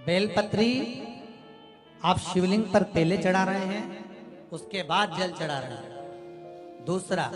बेलपत्री आप शिवलिंग पर पहले चढ़ा रहे हैं, उसके बाद जल चढ़ा रहे हैं। दूसरा,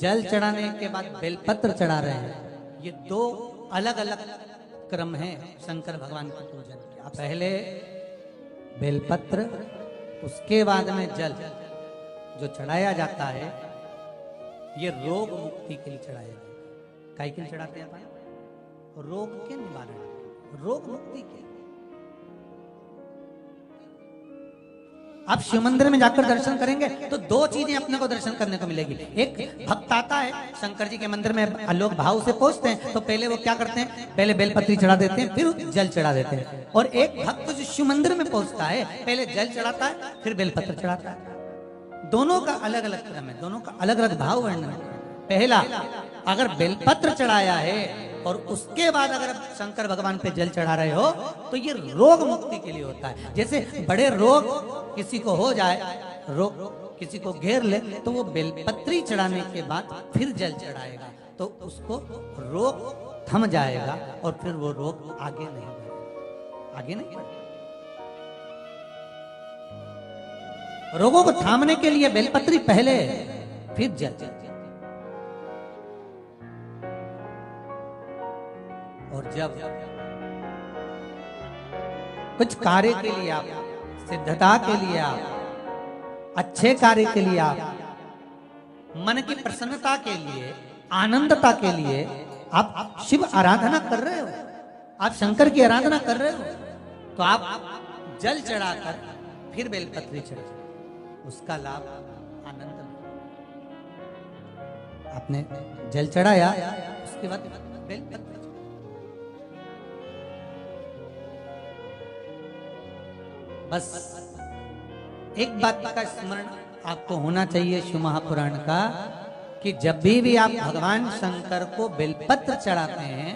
जल चढ़ाने के बाद बेलपत्र चढ़ा रहे हैं। ये दो अलग अलग क्रम हैं शंकर भगवान के पूजन के। आप पहले बेलपत्र, उसके बाद में जल जो चढ़ाया जाता है, ये रोग मुक्ति के लिए चढ़ाया जाता है। काहे के लिए चढ़ाते हैं अपन? रोग के निवारण, रोग मुक्ति के। आप शिव मंदिर में जाकर दर्शन करेंगे तो दो चीजें अपने को दर्शन करने को मिलेगी। एक भक्त आता है शंकर जी के मंदिर में, लोग भाव से पहुंचते हैं तो पहले वो क्या करते हैं, पहले बेलपत्री चढ़ा देते हैं, फिर जल चढ़ा देते हैं। और एक भक्त जो शिव मंदिर में पहुंचता है, पहले जल चढ़ाता है, फिर बेलपत्र चढ़ाता है। दोनों का अलग अलग क्रम है, दोनों का अलग अलग भाव वर्णन है। पहला, अगर बेलपत्र चढ़ाया है और उसके बाद अगर आप शंकर भगवान पे जल चढ़ा रहे हो तो ये रोग मुक्ति के लिए होता है। जैसे बड़े रोग किसी को हो जाए, रोग किसी को घेर ले, तो वो बेलपत्री चढ़ाने के बाद फिर जल चढ़ाएगा तो उसको रोग थम जाएगा और फिर वो रोग आगे नहीं बढ़ेगा, आगे नहीं बढ़ेगा। रोगों को थामने के लिए बेलपत्री पहले, फिर जल। और जब कुछ कार्य के लिए आप, सिद्धता के लिए आप, अच्छे कार्य के लिए आप, मन की प्रसन्नता के लिए, आनंदता के लिए आप शिव आराधना कर रहे हो, आप शंकर की आराधना कर रहे हो, तो आप जल चढ़ाकर फिर बेलपत्री चढ़ाओ, उसका लाभ आनंद। आपने जल चढ़ाया, उसके बाद बेलपत्री। बस एक बात का स्मरण आपको होना चाहिए शिव महापुराण का, कि जब भी आप भगवान शंकर को बेलपत्र चढ़ाते हैं,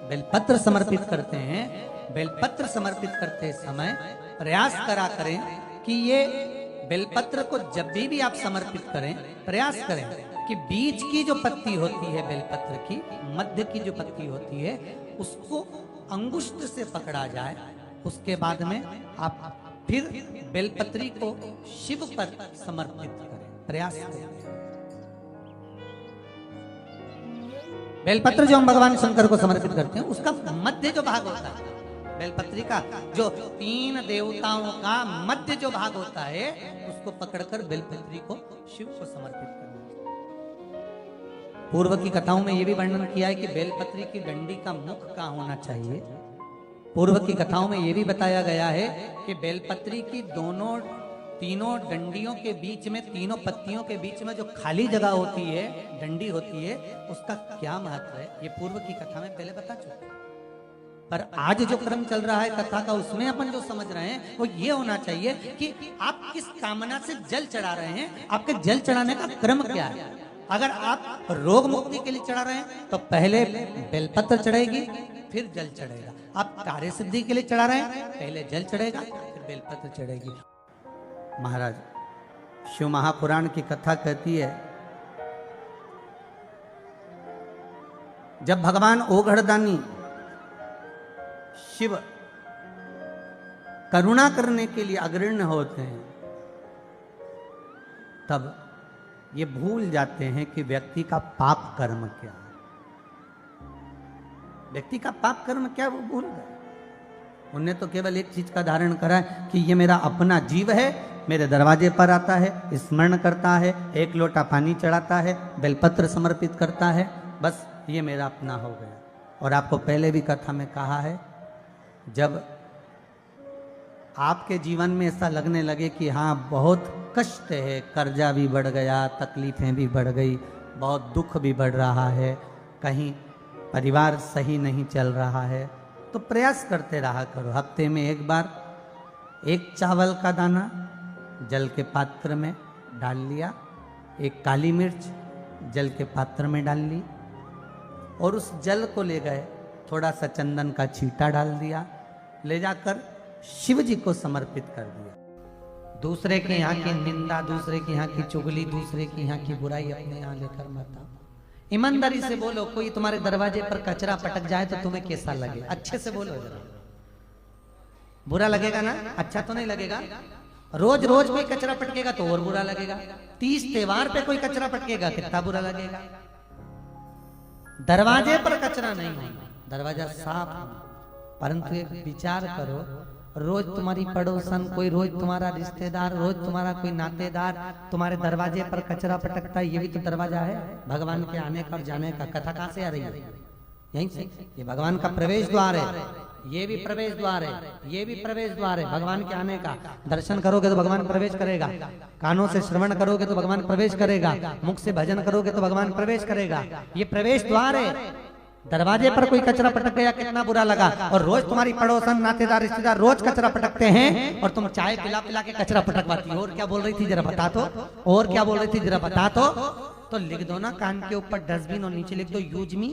बेलपत्र समर्पित करते हैं, बेलपत्र समर्पित करते समय प्रयास करा करें कि ये बेलपत्र को जब भी आप समर्पित करें, प्रयास करें कि बीच की जो पत्ती होती है बेलपत्र की, मध्य की जो पत्ती होती है, उसको अंगुष्ठ से पकड़ा जाए। उसके बाद में आप फिर बेलपत्री को शिव पर समर्पित करें, प्रयास करें। बेलपत्र जो हम भगवान शंकर को समर्पित करते हैं, उसका मध्य जो भाग होता है, बेलपत्री का जो 3 देवताओं का मध्य जो भाग होता है, उसको पकड़कर बेलपत्री को शिव को समर्पित करना। पूर्व की कथाओं में यह भी वर्णन किया है कि बेलपत्री की डंडी का मुख कहाँ होना चाहिए। पूर्व की कथाओं में यह भी बताया गया है कि बेलपत्री की तीनों डंडियों के बीच में, तीनों पत्तियों के बीच में जो खाली जगह होती है, डंडी होती है, उसका क्या महत्व है, ये पूर्व की कथा में पहले बता चुके। पर आज जो क्रम चल रहा है कथा का, उसमें अपन जो समझ रहे हैं वो ये होना चाहिए कि आप किस कामना से जल चढ़ा रहे हैं, आपके जल चढ़ाने का क्रम क्या है। अगर आप रोग मुक्ति के लिए चढ़ा रहे हैं तो पहले बेलपत्र चढ़ेगी, फिर जल चढ़ेगा। आप कार्य सिद्धि के लिए चढ़ा रहे हैं, पहले जल चढ़ेगा, फिर बेलपत्र चढ़ेगी। महाराज, शिव महापुराण की कथा कहती है, जब भगवान ओघड़दानी शिव करुणा करने के लिए अग्रणी होते हैं, तब ये भूल जाते हैं कि व्यक्ति का पाप कर्म क्या है। व्यक्ति का पाप कर्म क्या, वो भूल गए। उन्हें तो केवल एक चीज का धारण करा है कि ये मेरा अपना जीव है, मेरे दरवाजे पर आता है, स्मरण करता है, एक लोटा पानी चढ़ाता है, बेलपत्र समर्पित करता है, बस ये मेरा अपना हो गया। और आपको पहले भी कथा में कहा है, जब आपके जीवन में ऐसा लगने लगे कि हाँ बहुत कष्ट है, कर्जा भी बढ़ गया, तकलीफें भी बढ़ गई, बहुत दुख भी बढ़ रहा है, कहीं परिवार सही नहीं चल रहा है, तो प्रयास करते रहा करो। हफ्ते में एक बार एक चावल का दाना जल के पात्र में डाल लिया, एक काली मिर्च जल के पात्र में डाल ली, और उस जल को ले गए, थोड़ा सा चंदन का छींटा डाल दिया, ले जाकर शिव जी को समर्पित कर दिया। दूसरे के यहाँ की निंदा, दूसरे के यहाँ की चुगली, दूसरे के यहाँ की बुराई अपने यहाँ लेकर मत आओ। ईमानदारी से बोलो, कोई तुम्हारे दरवाजे पर कचरा पटक जाए तो तुम्हें कैसा लगे, अच्छे से बोलो जरा। बुरा लगेगा ना, अच्छा तो नहीं लगेगा। रोज रोज कोई कचरा पटकेगा तो और बुरा लगेगा। 30 त्योहार पे कोई कचरा पटकेगा कितना बुरा लगेगा। दरवाजे पर कचरा नहीं होना, दरवाजा साफ होना। परंतु एक विचार करो, रोज तुम्हारी पड़ोसन, कोई रोज तुम्हारा रिश्तेदार, रोज तुम्हारा कोई नातेदार तुम्हारे दरवाजे पर कचरा पटकता है, ये भी तो दरवाजा है भगवान के आने का और जाने का। कथा कहां से आ रही है? यहीं से। ये भगवान का प्रवेश द्वार है, ये भी प्रवेश द्वार है, ये भी प्रवेश द्वार है भगवान के आने का। दर्शन करोगे तो भगवान प्रवेश करेगा, कानों से श्रवण करोगे तो भगवान प्रवेश करेगा, मुख से भजन करोगे तो भगवान प्रवेश करेगा। ये प्रवेश द्वार है। दरवाजे पर कोई कचरा पटक गया कितना बुरा लगा। और रोज तुम्हारी पड़ोसन, नातेदार, रिश्तेदार रोज कचरा पटकते हैं और तुम चाय पिला पिला के कचरा पटकवाती हो। और क्या बोल रही थी जरा बता तो, और क्या बोल रही थी जरा बता तो लिख दो ना कान के ऊपर डस्टबिन और नीचे लिख दो यूज मी।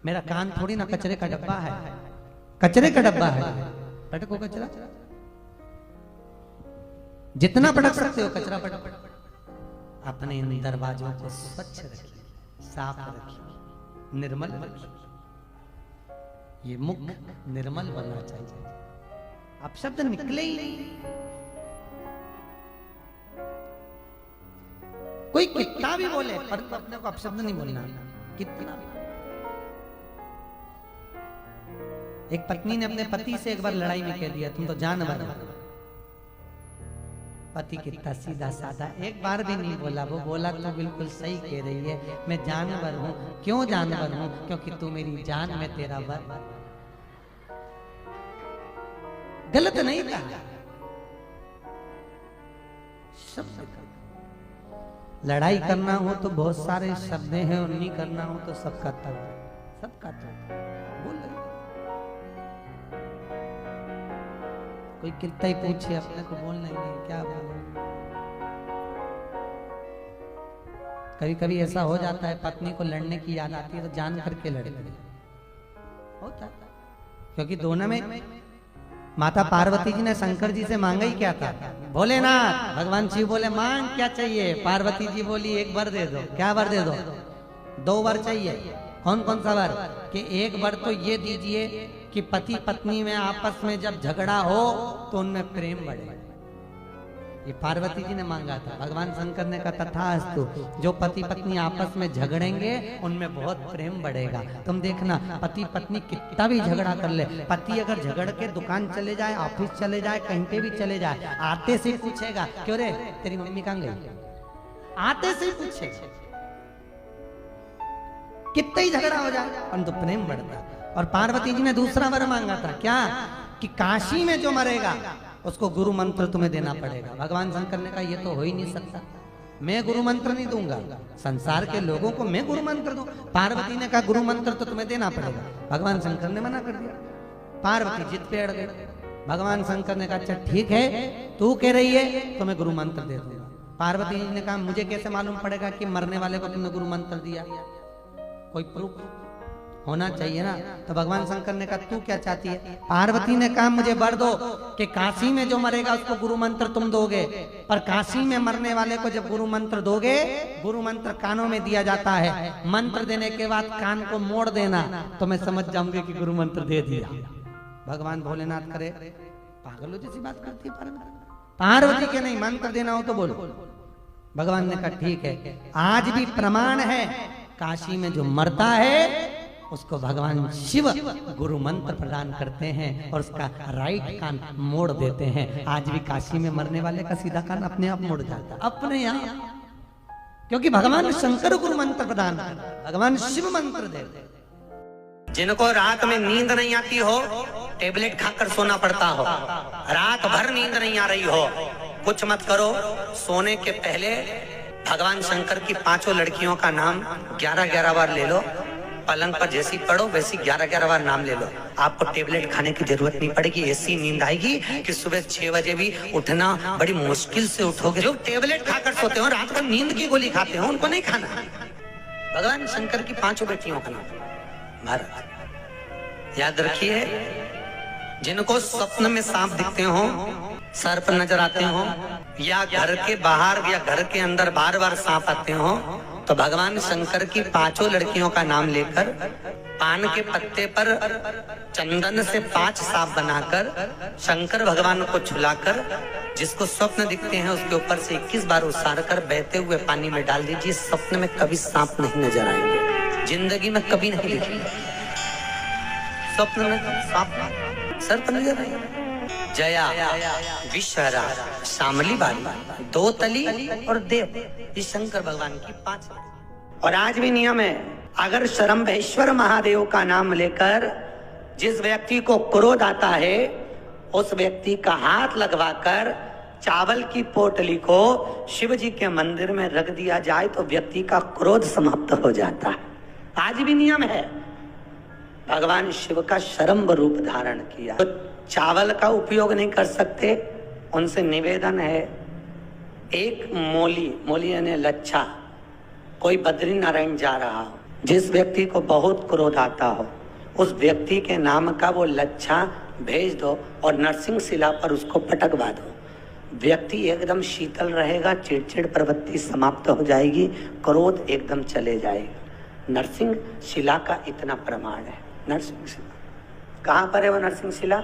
मेरा कान थोड़ी ना कचरे का डब्बा है, कचरे का डब्बा है। पटको कचरा, जितना पटक सकते हो कचरा पटक। अपने इन दरवाजों को स्वच्छ रखिए, साफ रखिए, निर्मल रखिए। ये मुख निर्मल बनना चाहिए। अब शब्द निकले ही नहीं। कोई कितना भी बोले परंतु अपने को अपशब्द नहीं बोलना। कितना भी। एक पत्नी ने अपने पति से एक बार लड़ाई में कह दिया तुम तो जानवर हो। पति कितना सीधा साधा, एक बार भी नहीं बोला। वो बोला तो बिल्कुल सही कह रही है, मैं जानवर हूं। क्यों जानवर हूं? क्योंकि तू मेरी जान में तेरा वर। गलत नहीं कहा। शब्द लड़ाई करना हो तो बहुत सारे शब्द हैं, और नहीं करना हो तो सबका तब, सबका तब बोल रही। कोई कितना ही पूछे अपने को बोलना ही नहीं, क्या बोले। कभी कभी ऐसा हो जाता है पत्नी को लड़ने की याद आती है तो जान करके लड़े होता है। क्योंकि दोनों में माता पार्वती जी ने शंकर जी से मांगा ही क्या था? भोलेनाथ। भगवान शिव बोले मांग क्या चाहिए? पार्वती जी बोली एक वर दे दो। क्या वर दे दो? 2 वर चाहिए। कौन कौन सा वर? कि एक वर तो ये दीजिए कि पति पत्नी में आपस में जब झगड़ा हो तो उनमें प्रेम बढ़े। ये पार्वती जी ने मांगा था। भगवान शंकर ने कहा तथास्तु, जो पति पत्नी आपस में झगड़ेंगे उनमें बहुत प्रेम बढ़ेगा। तुम देखना पति पत्नी कितना भी झगड़ा कर ले, पति अगर झगड़ के दुकान चले जाए, ऑफिस चले जाए, कहीं पे भी चले जाए, आते से पूछेगा क्यों रे तेरी मम्मी कहाँ गई? आते से पूछेगा। कितना ही झगड़ा हो जाए परंतु प्रेम बढ़ता है। और पार्वती जी ने दूसरा वर मांगा था क्या? कि काशी में जो मरेगा उसको गुरु मंत्र तुम्हें देना पड़ेगा। भगवान शंकर ने कहा ये तो हो ही नहीं सकता, मैं गुरु मंत्र नहीं दूंगा, संसार के लोगों को मैं गुरु मंत्र दूं। पार्वती ने कहा गुरु मंत्र तो तुम्हें देना पड़ेगा। भगवान शंकर ने मना कर दिया। पार्वती जिद पे अड़ गई। भगवान शंकर ने कहा अच्छा ठीक है, तू कह रही है तो मैं गुरु मंत्र दे दूंगा। पार्वती जी ने कहा मुझे कैसे मालूम पड़ेगा कि मरने वाले को तुमने गुरु मंत्र दिया? कोई प्रूफ होना चाहिए ना। तो भगवान शंकर ने कहा तू क्या चाहती है? पार्वती ने कहा मुझे वर दो कि काशी में जो मरेगा उसको गुरु मंत्र तुम दोगे, पर काशी में मरने वाले को जब गुरु मंत्र दोगे, गुरु मंत्र कानों में दिया जाता है, मंत्र देने के बाद कान को मोड़ देना तो मैं समझ जाऊंगी कि गुरु मंत्र दे दिया। भगवान भोलेनाथ करे पागलों जैसी बात करती है पार्वती के नहीं, मंत्र देना हो तो बोलो। भगवान ने कहा ठीक है। आज भी प्रमाण है काशी में जो मरता है उसको भगवान शिव गुरु मंत्र प्रदान करते हैं और उसका राइट कान मोड़ देते हैं। आज भी काशी में मरने वाले का सीधा कान अपने आप मोड़ जाता है, अपने आप, क्योंकि भगवान शंकर गुरु मंत्र प्रदान, भगवान शिव मंत्र देते। जिनको रात में नींद नहीं आती हो, टेबलेट खाकर सोना पड़ता हो, रात भर नींद नहीं आ रही हो, कुछ मत करो, सोने के पहले भगवान शंकर की 5 लड़कियों का नाम 11-11 बार ले लो। पलंग पर जैसी पढ़ो वैसी 11-11 बार नाम ले लो। आपको टेबलेट खाने की जरूरत नहीं पड़ेगी। ऐसी नींद आएगी कि सुबह 6 बजे भी उठना बड़ी मुश्किल से उठोगे। जो टेबलेट खाकर सोते हो, रात को नींद की गोली खाते हो, उनको नहीं खाना। भगवान शंकर की 5 बेटियों का नाम भारत। याद रखिए, जिनको स्वप्न में सांप दिखते हो, सर्प नजर आते हो, या घर के बाहर या घर के अंदर बार बार सांप आते हो, तो भगवान शंकर की 5 लड़कियों का नाम लेकर पान के पत्ते पर चंदन से 5 सांप बनाकर शंकर भगवान को झुलाकर जिसको स्वप्न दिखते हैं उसके ऊपर से 21 बार उसार कर बहते हुए पानी में डाल दीजिए। स्वप्न में कभी सांप नहीं नजर आएंगे, जिंदगी में कभी नहीं दिखेंगे। स्वप्न में सांप सर पर नजर आएंगे। जया, विश्वरा, शामली बाली, 2 तली और देव, ये शंकर भगवान की 5। और आज भी नियम है, अगर शरम्भेश्वर महादेव का नाम लेकर जिस व्यक्ति को क्रोध आता है उस व्यक्ति का हाथ लगवाकर चावल की पोटली को शिव जी के मंदिर में रख दिया जाए तो व्यक्ति का क्रोध समाप्त हो जाता है। आज भी नियम है। भगवान शिव का शरम्भ रूप धारण किया, तो चावल का उपयोग नहीं कर सकते, उनसे निवेदन है, एक मोली यानी लच्छा, कोई बद्री नारायण जा रहा हो, जिस व्यक्ति को बहुत क्रोध आता हो उस व्यक्ति के नाम का वो लच्छा भेज दो और नरसिंह शिला पर उसको पटकवा दो। व्यक्ति एकदम शीतल रहेगा, चिड़चिड़ प्रवृत्ति समाप्त हो जाएगी, क्रोध एकदम चले जाएगा। नरसिंह शिला का इतना प्रमाण है। नरसिंह शिला कहाँ पर है? वो नरसिंह शिला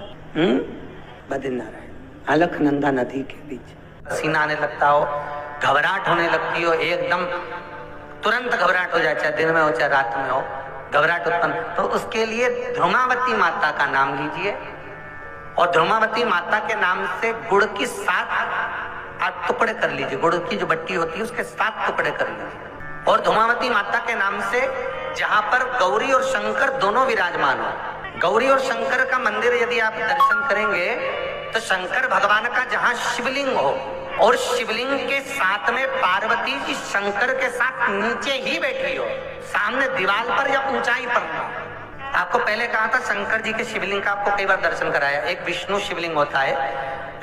बद्रीनारायण, अलकनंदा नदी के बीच। पसीना आने लगता हो, घबराहट होने लगती हो, एकदम तुरंत घबराहट हो जाए, चाहे दिन में हो चाहे रात में हो, घबराहट उत्पन्न, तो उसके लिए ध्रुमावती माता का नाम लीजिए और ध्रुमावती माता के नाम से गुड़ की 7 टुकड़े कर लीजिए। गुड़ की जो बट्टी होती है उसके 7 टुकड़े कर लीजिए और ध्रुमावती माता के नाम से जहां पर गौरी और शंकर दोनों विराजमान हो, गौरी और शंकर का मंदिर यदि आप दर्शन करेंगे तो शंकर भगवान का जहां शिवलिंग हो और शिवलिंग के साथ में पार्वती जी शंकर के साथ नीचे ही बैठी हो, सामने दीवार पर या ऊंचाई पर हो। आपको पहले कहा था शंकर जी के शिवलिंग का आपको कई बार दर्शन कराया। एक विष्णु शिवलिंग होता है,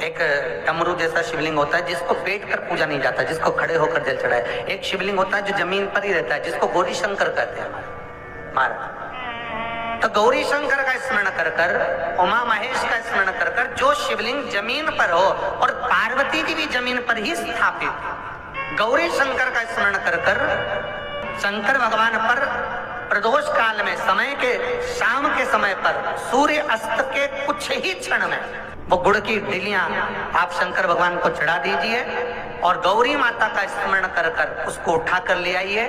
एक डमरू जैसा शिवलिंग होता है जिसको बैठ कर पूजा नहीं जाता, जिसको खड़े होकर जल चढ़ाए। एक शिवलिंग होता है जो जमीन पर ही रहता है, जिसको गौरी शंकर कहते हैं हमारा। तो गौरी शंकर का स्मरण कर कर, उमा महेश का स्मरण कर कर, जो शिवलिंग जमीन पर हो और पार्वती जी भी जमीन पर ही स्थापित, गौरी शंकर का स्मरण कर कर शंकर भगवान पर प्रदोष काल में समय के शाम के समय पर सूर्य अस्त के कुछ ही क्षण में वो गुड़ की डिलियां आप शंकर भगवान को चढ़ा दीजिए और गौरी माता का स्मरण कर कर उसको उठाकर ले आइए।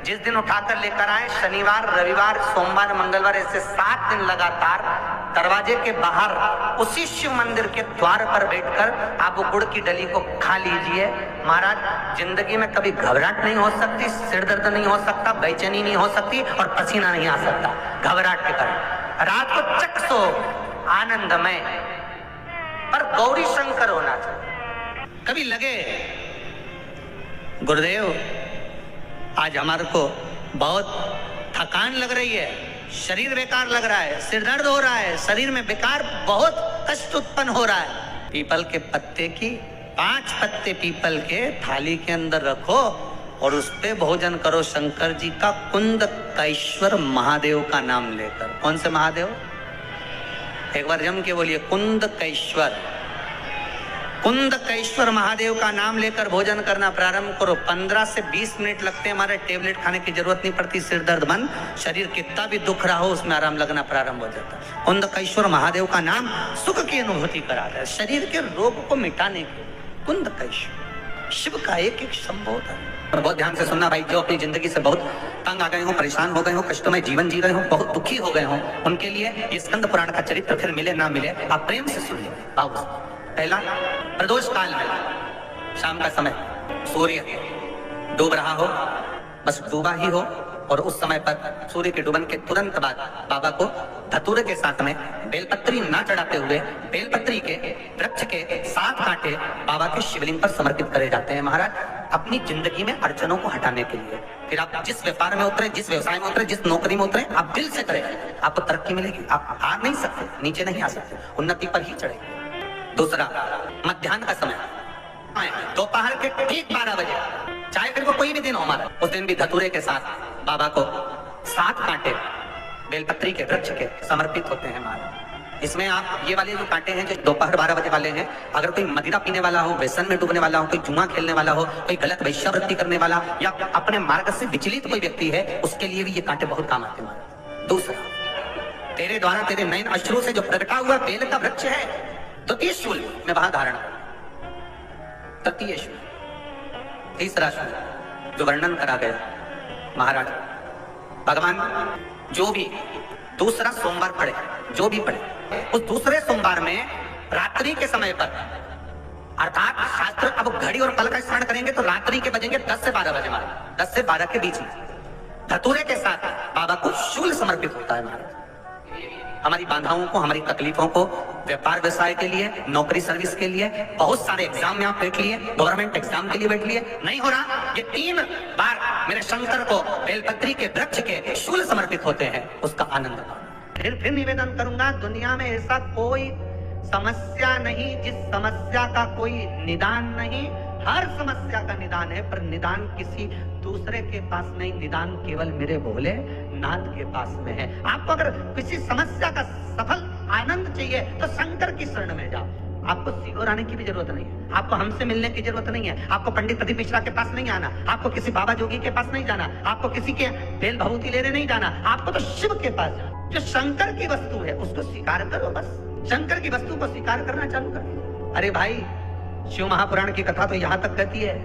जिस दिन उठाकर लेकर आए, शनिवार, रविवार, सोमवार, मंगलवार, ऐसे 7 दिन लगातार दरवाजे के बाहर उसी शिव मंदिर के द्वार पर बैठकर आप वो गुड़ की डली को खा लीजिए। महाराज, जिंदगी में कभी घबराहट नहीं हो सकती, सिर दर्द नहीं हो सकता, बेचैनी नहीं हो सकती और पसीना नहीं आ सकता घबराहट के कारण। रात को चक सो आनंदमय, पर गौरी शंकर होना चाहिए। कभी लगे गुरुदेव आज हमारे को बहुत थकान लग रही है, शरीर बेकार लग रहा है, सिर दर्द हो रहा है, शरीर में बेकार बहुत कष्ट उत्पन्न हो रहा है, पीपल के पत्ते की 5 पत्ते पीपल के थाली के अंदर रखो और उस पे भोजन करो शंकर जी का कुंदकेश्वर महादेव का नाम लेकर। कौन से महादेव? एक बार जम के बोलिए, कुंदकेश्वर। कुंदकेश्वर महादेव का नाम लेकर भोजन करना प्रारंभ करो। 15 से 20 मिनट लगते हैं, हमारे टेबलेट खाने की जरूरत नहीं पड़ती। सिर दर्द बंद, शरीर कितना भी दुख रहा हो उसमें आराम लगना प्रारंभ हो जाता है। कुंदकेश्वर महादेव का नाम सुख की अनुभूति कराता है, शरीर के रोग को मिटाने के। कुंदकेश्वर शिव का एक एक संबोध है। और बहुत ध्यान से सुनना भाई, जो अपनी जिंदगी से बहुत तंग आ गए हो, परेशान हो गए हो, कष्टों में जीवन जी रहे हो, बहुत दुखी हो गए हो, उनके लिए ये स्कंद पुराण का चरित्र फिर मिले ना मिले, आप प्रेम से सुनिए। पहला, प्रदोष काल में शाम का समय सूर्य डूब रहा हो, बस डूबा ही हो, और उस समय पर सूर्य के डूबन के तुरंत बाद बाबा को धतूरे के साथ में बेलपत्री ना चढ़ाते हुए बेलपत्री के वृक्ष के 7 कांटे बाबा के शिवलिंग पर समर्पित करे जाते हैं। महाराज, अपनी जिंदगी में अड़चनों को हटाने के लिए फिर आप जिस व्यापार में उतरे, जिस व्यवसाय में उतरे, जिस नौकरी में उतरे, आप दिल से करें, आपको तरक्की मिलेगी। आप आ नहीं सकते, नीचे नहीं आ सकते, उन्नति पर ही चढ़ेंगे। दूसरा, मध्याह्न का समय, दोपहर के ठीक 12 बजे, चाहे फिर वो कोई भी दिन हो हमारा, उस दिन भी धतूरे के साथ बाबा को 7 कांटे बेलपत्री के वृक्ष के समर्पित होते हैं महाराज। इसमें आप ये वाले जो कांटे हैं जो दोपहर 12 बजे वाले हैं, अगर कोई मदिरा पीने वाला हो, व्यसन में डूबने वाला हो, कोई जुआ खेलने वाला हो, कोई गलत वेश्यावृत्ति करने वाला या अपने मार्ग से विचलित कोई व्यक्ति है, उसके लिए भी ये कांटे बहुत काम आते हैं महाराज। दूसरा, तेरे द्वारा तेरे नयन अश्रु से जो प्रकटा हुआ बेल का वृक्ष है, द्वितीय शूल मैं वहां धारण करूं। तृतीय शूल, तीसरा शूल जो वर्णन करा गया महाराज, भगवान जो भी दूसरा सोमवार पड़े, जो भी पड़े, उस दूसरे सोमवार में रात्रि के समय पर, अर्थात शास्त्र अब घड़ी और पल का स्मरण करेंगे तो रात्रि के बजेंगे 10 से 12 बजे महाराज, 10 से 12 के बीच में धतूरे के साथ बाबा को शूल समर्पित होता है महाराज। हमारी बाधाओं को, हमारी तकलीफों को, व्यापार व्यवसाय के लिए, नौकरी सर्विस के लिए, बहुत सारे एग्जाम में आप बैठ लिए, गवर्नमेंट एग्जाम के लिए बैठ लिए, नहीं हो रहा, ये 3 बार मेरे शंकर को बेलपत्री के वृक्ष के शूल समर्पित होते हैं, उसका आनंद पाओ। फिर निवेदन करूंगा, दुनिया में ऐसा कोई समस्या नहीं जिस समस्या का कोई निदान नहीं। हर समस्या का निदान है, पर निदान किसी दूसरे के पास नहीं, निदान केवल मेरे भोले नाथ के पास में है। आपको अगर किसी समस्या का सफल आनंद चाहिए तो शंकर की शरण में जाओ। आपको सीहोर आने की भी जरूरत नहीं है, आपको हमसे मिलने की जरूरत नहीं है, आपको पंडित प्रदीप मिश्रा के पास नहीं आना, आपको किसी बाबा जोगी के पास नहीं जाना, आपको किसी के बेल भभूति लेने नहीं जाना, आपको तो शिव के पास जाना। जो शंकर की वस्तु है उसको स्वीकार करो, बस शंकर की वस्तु को स्वीकार करना चालू कर। अरे भाई, शिव महापुराण की कथा तो यहाँ तक कहती है,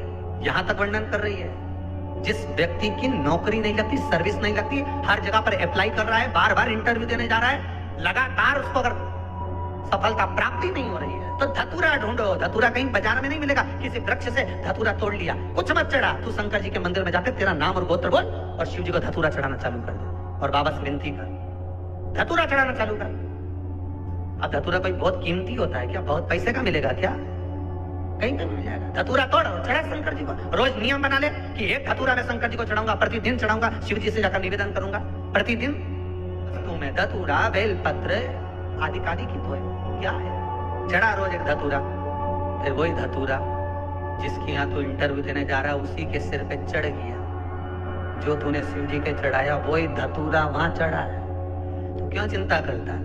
यहाँ तक वर्णन कर रही है, जिस व्यक्ति की नौकरी नहीं लगती, सर्विस नहीं लगती, हर जगह पर अप्लाई कर रहा है, बार बार इंटरव्यू देने जा रहा है, लगातार उसको अगर सफलता प्राप्ति नहीं हो रही है तो धतूरा ढूंढो। धतूरा कहीं बाजार में नहीं मिलेगा, किसी वृक्ष से धतूरा तोड़ लिया, कुछ मत चढ़ा, तू शंकर जी के मंदिर में जाकर तेरा नाम और गोत्र बोल और शिव जी को धतूरा चढ़ाना चालू कर दे और बाबा से विनती कर, धतूरा चढ़ाना चालू कर। अब धतूरा कोई बहुत कीमती होता है क्या? बहुत पैसे का मिलेगा क्या? कहीं मिल जाएगा। धतूरा तोड़ चढ़ा शंकर जी को। रोज नियम बना ले कि एक धतूरा मैं शंकर जी को चढ़ाऊंगा, प्रतिदिन चढ़ाऊंगा, शिव जी से जाकर निवेदन करूंगा प्रतिदिन। तुम्हें धतूरा, बेलपत्र आदि की तो है, क्या है? चढ़ा रोज एक धतूरा, फिर वही धतूरा जिसकी यहाँ तू इंटरव्यू देने जा रहा है उसी के सिर पे चढ़ गया। जो तूने शिव जी के चढ़ाया वही धतूरा वहां चढ़ा है, तो क्यों चिंता करता है?